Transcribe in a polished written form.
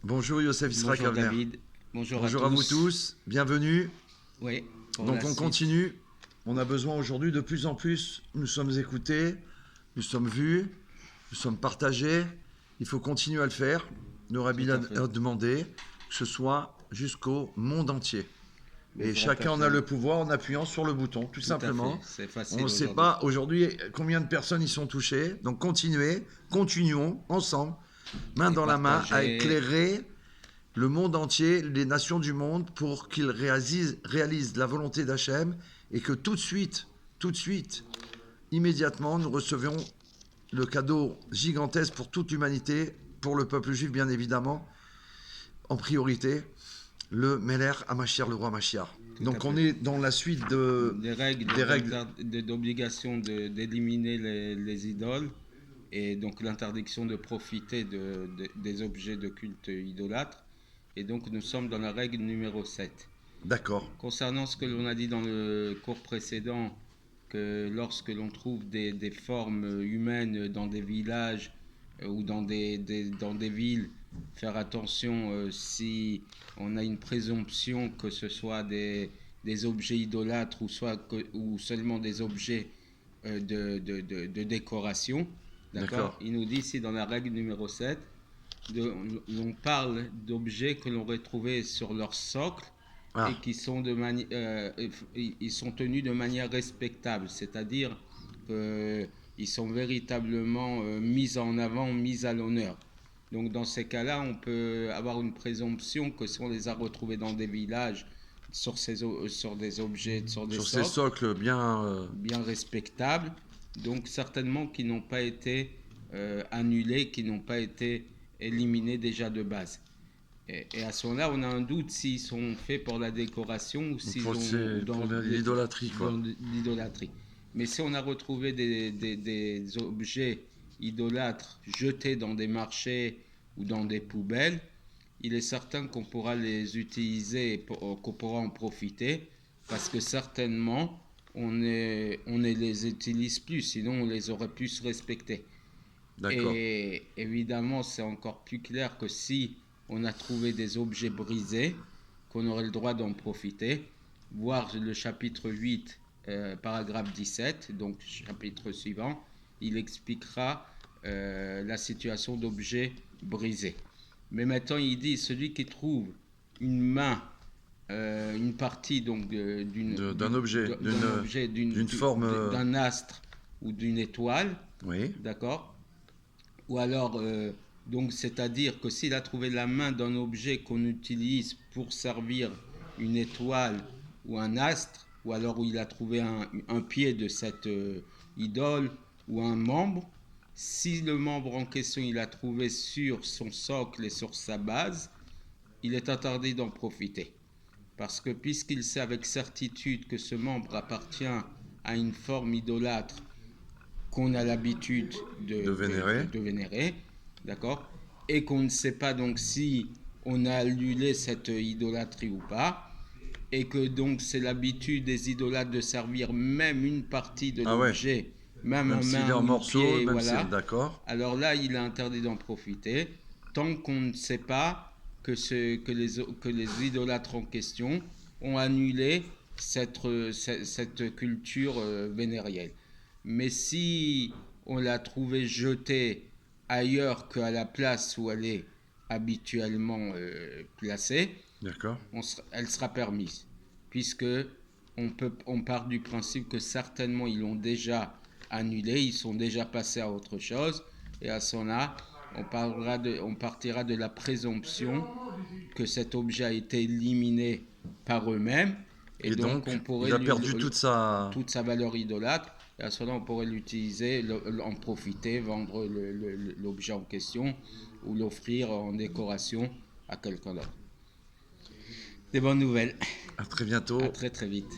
Bonjour Youssef Israk Bonjour Avner. David, bonjour Bonjour à vous tous, bienvenue. Oui, pour Donc la on suite. continue. On a besoin aujourd'hui de plus en plus, nous sommes écoutés, nous sommes vus, nous sommes partagés. Il faut continuer à le faire. Le Rabbi Tout à fait. a demandé que ce soit jusqu'au monde entier. Et Bezrat chacun en a Hashem. le pouvoir en appuyant sur le bouton, tout Tout à fait, simplement. c'est On facile ne sait aujourd'hui. pas aujourd'hui combien de personnes y sont touchées. Donc continuons ensemble, main Et dans la main, à partager, éclairer le monde entier, les nations du monde, pour qu'ils réalisent la volonté d'Hachem et que tout de suite, immédiatement, nous recevions le cadeau gigantesque pour toute l'humanité, pour le peuple juif bien évidemment, en priorité, le Meler Hamashiach, le roi Mashiach. tout à Donc on fait. est dans la suite des règles. D'obligation d'éliminer les idoles et donc l'interdiction de profiter des objets de culte idolâtres. Et donc nous sommes dans la règle numéro 7. D'accord. Concernant ce que l'on a dit dans le cours précédent, que lorsque l'on trouve des formes humaines dans des villages ou dans des villes, faire attention si on a une présomption que ce soit des objets idolâtres ou seulement des objets de décoration. D'accord. Il nous dit ici dans la règle numéro 7, on parle d'objets que l'on retrouvait sur leur socle et qui sont ils sont tenus de manière respectable, c'est-à-dire qu'ils sont véritablement mis en avant, mis à l'honneur. Donc dans ces cas-là, on peut avoir une présomption que si on les a retrouvés dans des villages, sur des objets, sur des Sur ces socles bien respectables, donc certainement qui n'ont pas été annulés, qui n'ont pas été éliminés déjà de base. Et à ce moment-là, on a un doute s'ils sont faits pour la décoration ou s'ils pour l'idolâtrie, quoi. dans l'idolâtrie. Mais si on a retrouvé des objets idolâtres jetés dans des marchés ou dans des poubelles, il est certain qu'on pourra les utiliser, qu'on pourra en profiter, parce que certainement on ne les utilise plus, sinon on les aurait plus respectés. D'accord. Et évidemment, c'est encore plus clair que si on a trouvé des objets brisés, qu'on aurait le droit d'en profiter. Voir le chapitre 8, paragraphe 17, donc chapitre suivant, il expliquera la situation d'objets brisés. Mais maintenant, il dit, celui qui trouve une main, une partie donc d'un objet, d'une forme, d'un astre ou d'une étoile, oui. D'accord. Ou alors, donc, c'est-à-dire que s'il a trouvé la main d'un objet qu'on utilise pour servir une étoile ou un astre, ou alors où il a trouvé un pied de cette idole ou un membre, si le membre en question il a trouvé sur son socle et sur sa base, il est interdit d'en profiter. Parce que puisqu'il sait avec certitude que ce membre appartient à une forme idolâtre qu'on a l'habitude de vénérer, d'accord, et qu'on ne sait pas donc si on a annulé cette idolâtrie ou pas, et que donc c'est l'habitude des idolâtres de servir même une partie de l'objet, même en main ou en pied, voilà. D'accord. Alors là, il est interdit d'en profiter tant qu'on ne sait pas que les idolâtres en question ont annulé cette culture vénérielle. Mais si on l'a trouvée jetée ailleurs qu'à la place où elle est habituellement placée, elle sera permise. Puisque on part du principe que certainement ils l'ont déjà annulé, ils sont déjà passés à autre chose. Et à ce moment-là, on partira de la présomption que cet objet a été éliminé par eux-mêmes. Et donc on pourrait il a perdu toute sa valeur idolâtre. Et à ce moment-là, on pourrait l'utiliser, en profiter, vendre l'objet en question ou l'offrir en décoration à quelqu'un d'autre. Des bonnes nouvelles. À très bientôt. À très très vite.